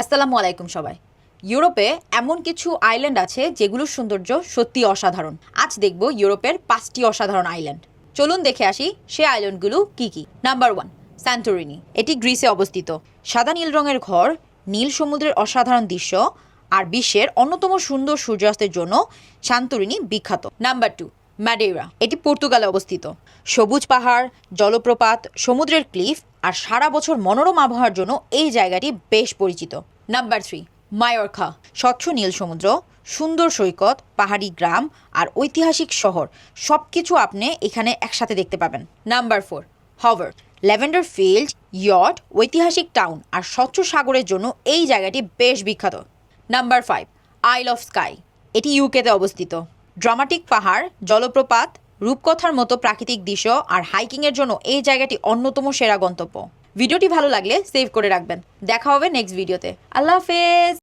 আসসালামু আলাইকুম সবাই। ইউরোপে এমন কিছু আইল্যান্ড আছে যেগুলোর সৌন্দর্য সত্যি অসাধারণ। আজ দেখব ইউরোপের 5টি অসাধারণ আইল্যান্ড। চলুন দেখে আসি সে আইল্যান্ডগুলো কি কি। Number 1, Santorini. এটি গ্রিসে অবস্থিত। সাদা নীল রঙের ঘর, নীল সমুদ্রের অসাধারণ দৃশ্য আর বিশ্বের অন্যতম সুন্দর সূর্যাস্তের জন্য সান্তোরিনি বিখ্যাত। নাম্বার 2, ম্যাডেইরা। এটি পর্তুগালে অবস্থিত। সবুজ পাহাড়, জলপ্রপাত, সমুদ্রের ক্লিফ আর সারা বছর মনোরম আবহাওয়ার জন্য এই জায়গাটি বেশ পরিচিত। নাম্বার 3, মায়োরকা। স্বচ্ছ নীল সমুদ্র, সুন্দর সৈকত, পাহাড়ি গ্রাম আর ঐতিহাসিক শহর সব কিছু আপনি এখানে একসাথে দেখতে পাবেন। Number 4, hover. Lavender field, yacht, ঐতিহাসিক টাউন আর স্বচ্ছ সাগরের জন্য এই জায়গাটি বেশ বিখ্যাত। নাম্বার 5, আইল অফ স্কাই। এটি ইউকেতে অবস্থিত। ড্রামাটিক পাহাড়, জলপ্রপাত, রূপকথার মতো প্রাকৃতিক দৃশ্য আর হাইকিংয়ের জন্য এই জায়গাটি অন্যতম সেরা গন্তব্য। ভিডিওটি ভালো লাগলে সেভ করে রাখবেন। দেখা হবে নেক্সট ভিডিওতে। আল্লাহ হাফেজ।